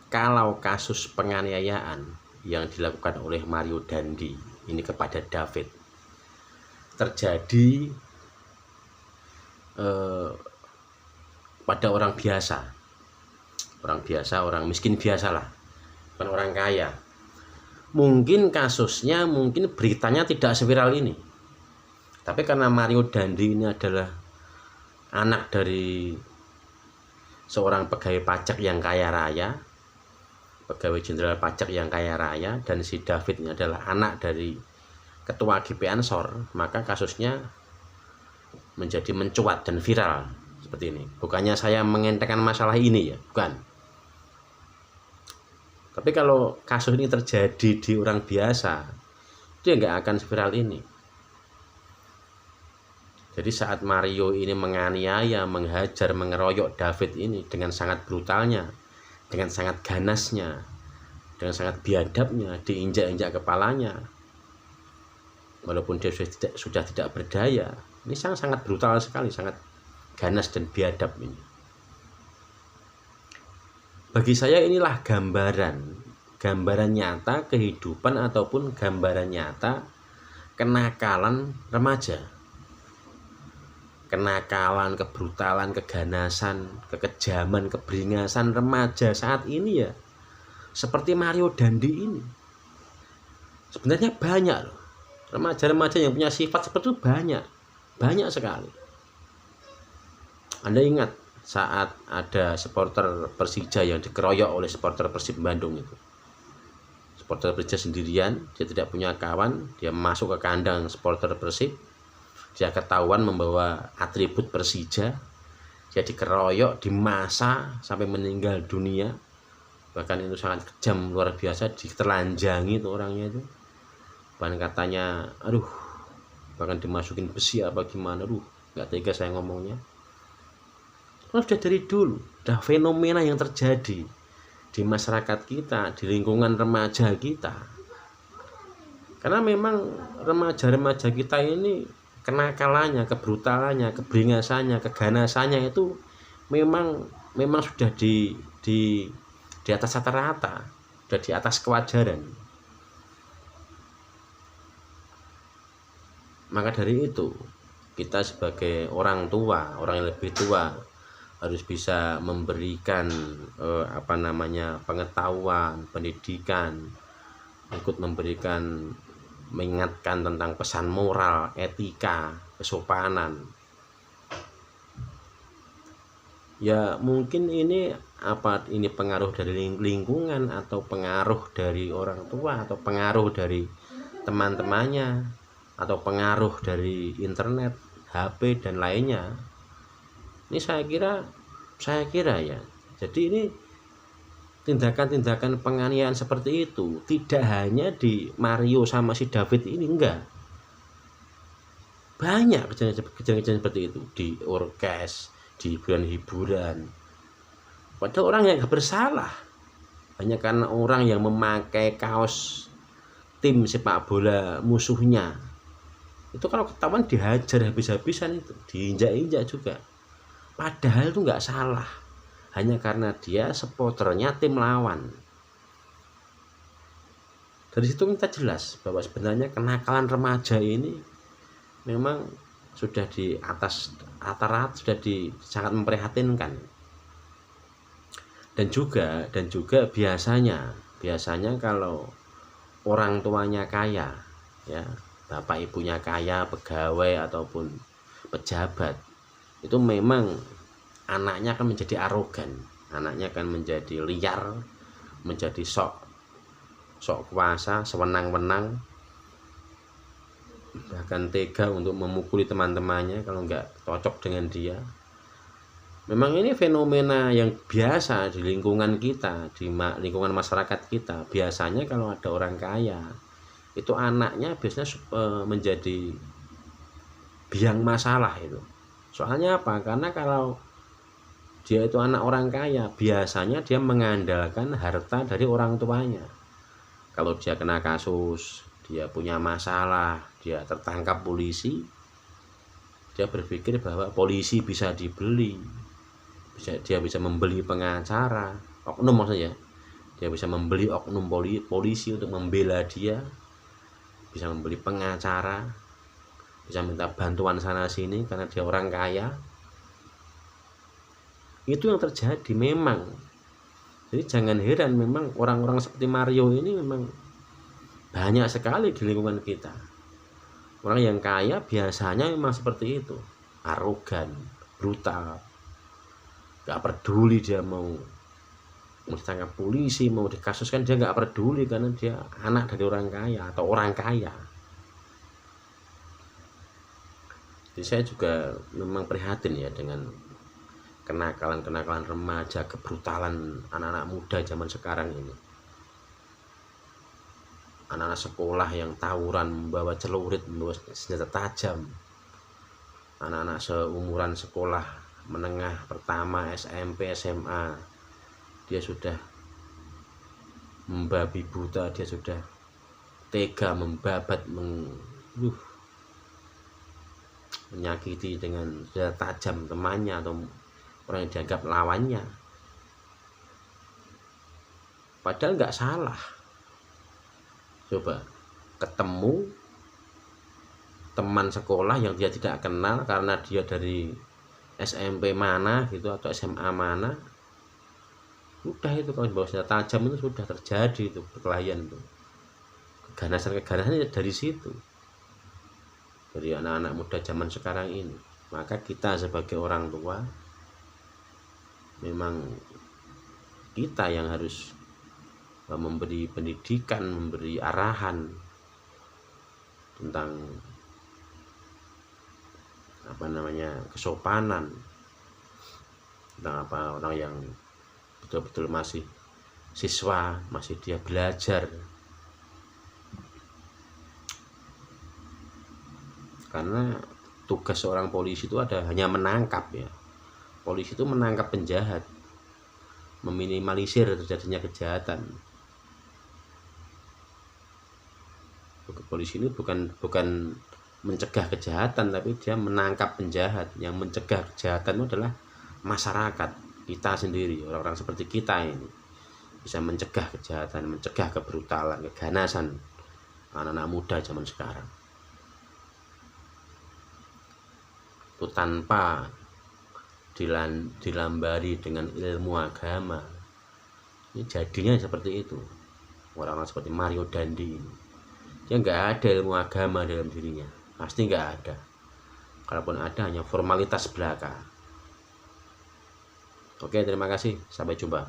kalau kasus penganiayaan yang dilakukan oleh Mario Dandi ini kepada David terjadi pada orang biasa, orang miskin biasa lah, bukan orang kaya, mungkin kasusnya, mungkin beritanya tidak seviral ini. Tapi karena Mario Dandi ini adalah anak dari seorang pegawai pajak yang kaya raya, pegawai jenderal pajak yang kaya raya, dan si David ini adalah anak dari ketua GP Ansor, maka kasusnya menjadi mencuat dan viral seperti ini. Bukannya saya mengentengkan masalah ini ya, bukan. Tapi kalau kasus ini terjadi di orang biasa, itu ya nggak akan seviral ini. Jadi saat Mario ini menganiaya, menghajar, mengeroyok David ini dengan sangat brutalnya, dengan sangat ganasnya, dengan sangat biadabnya, diinjak-injak kepalanya, walaupun dia sudah tidak berdaya. Ini sangat brutal sekali, sangat ganas dan biadab ini. Bagi saya inilah gambaran nyata kehidupan ataupun gambaran nyata kenakalan remaja. Kenakalan, kebrutalan, keganasan, kekejaman, keberingasan remaja saat ini ya seperti Mario Dandi ini. Sebenarnya banyak loh remaja-remaja yang punya sifat seperti itu, banyak sekali. Anda ingat saat ada supporter Persija yang dikeroyok oleh supporter Persib Bandung itu. Supporter Persija sendirian, dia tidak punya kawan, dia masuk ke kandang supporter Persib. Dia ketahuan membawa atribut Persija, dia dikeroyok, dimasa sampai meninggal dunia. Bahkan itu sangat kejam, luar biasa, ditelanjangi itu orangnya itu. Bahkan katanya, bahkan dimasukin besi apa gimana, nggak tega saya ngomongnya. Kalau sudah dari dulu, udah fenomena yang terjadi di masyarakat kita, di lingkungan remaja kita. Karena memang remaja-remaja kita ini kenakalannya, kebrutalannya, keberingasannya, keganasannya itu memang sudah di atas rata-rata, sudah di atas kewajaran. Maka dari itu kita sebagai orang tua, orang yang lebih tua harus bisa memberikan pengetahuan, pendidikan, ikut memberikan, mengingatkan tentang pesan moral, etika, kesopanan. Ya mungkin ini pengaruh dari lingkungan, atau pengaruh dari orang tua, atau pengaruh dari teman-temannya, atau pengaruh dari internet, HP dan lainnya. Ini saya kira ya. Jadi ini tindakan-tindakan penganiayaan seperti itu tidak hanya di Mario sama si David ini, enggak. Banyak kejadian-kejadian seperti itu di orkes, di hiburan. Padahal orang yang gak bersalah, hanya karena orang yang memakai kaos tim sepak bola musuhnya, itu kalau ketahuan dihajar habis-habisan, itu diinjak-injak juga. Padahal itu nggak salah, hanya karena dia supporternya tim lawan. Dari situ kita jelas bahwa sebenarnya kenakalan remaja ini memang sudah di atas rata-rata, sudah sangat memprihatinkan. Dan juga biasanya kalau orang tuanya kaya, ya, bapak ibunya kaya, pegawai ataupun pejabat, itu memang anaknya akan menjadi arogan, anaknya akan menjadi liar, menjadi sok kuasa, sewenang-wenang, bahkan tega untuk memukuli teman-temannya kalau nggak cocok dengan dia. Memang ini fenomena yang biasa di lingkungan kita, di lingkungan masyarakat kita. Biasanya kalau ada orang kaya, itu anaknya biasanya menjadi biang masalah itu. Soalnya apa? Karena kalau dia itu anak orang kaya, biasanya dia mengandalkan harta dari orang tuanya. Kalau dia kena kasus, dia punya masalah, dia tertangkap polisi, dia berpikir bahwa polisi bisa dibeli, dia bisa membeli pengacara, oknum maksudnya, Dia bisa membeli oknum polisi untuk membela dia, bisa membeli pengacara, bisa minta bantuan sana sini karena dia orang kaya. Itu yang terjadi memang. Jadi jangan heran memang orang-orang seperti Mario ini memang banyak sekali di lingkungan kita. Orang yang kaya biasanya memang seperti itu, arogan, brutal, gak peduli dia mau ditangkap polisi, mau dikasuskan, dia gak peduli karena dia anak dari orang kaya atau orang kaya. Jadi saya juga memang prihatin ya dengan kenakalan remaja, kebrutalan anak-anak muda zaman sekarang ini. Anak-anak sekolah yang tawuran, membawa celurit, membawa senjata tajam. Anak-anak seumuran sekolah menengah pertama, SMP, SMA, dia sudah membabi buta, dia sudah tega membabat, menyakiti dengan senjata tajam temannya atau orang yang dianggap lawannya. Padahal nggak salah. Coba ketemu teman sekolah yang dia tidak kenal karena dia dari SMP mana gitu atau SMA mana, udah itu kalau bawa senjata tajam itu sudah terjadi itu perkelahian itu. Keganasan dari situ, dari anak-anak muda zaman sekarang ini. Maka kita sebagai orang tua memang kita yang harus memberi pendidikan, memberi arahan tentang kesopanan, tentang orang yang betul-betul masih siswa, masih dia belajar. Karena tugas seorang polisi itu hanya menangkap ya. Polisi itu menangkap penjahat, meminimalisir terjadinya kejahatan. Polisi ini bukan mencegah kejahatan, tapi dia menangkap penjahat. Yang mencegah kejahatan itu adalah masyarakat, kita sendiri, orang-orang seperti kita ini bisa mencegah kejahatan, mencegah kebrutalan, keganasan anak-anak muda zaman sekarang. Itu tanpa dilambari dengan ilmu agama. Ini jadinya seperti itu. Orang-orang seperti Mario Dandi ini, dia nggak ada ilmu agama dalam dirinya, pasti nggak ada. Kalaupun ada, hanya formalitas belaka. Oke, terima kasih, sampai jumpa.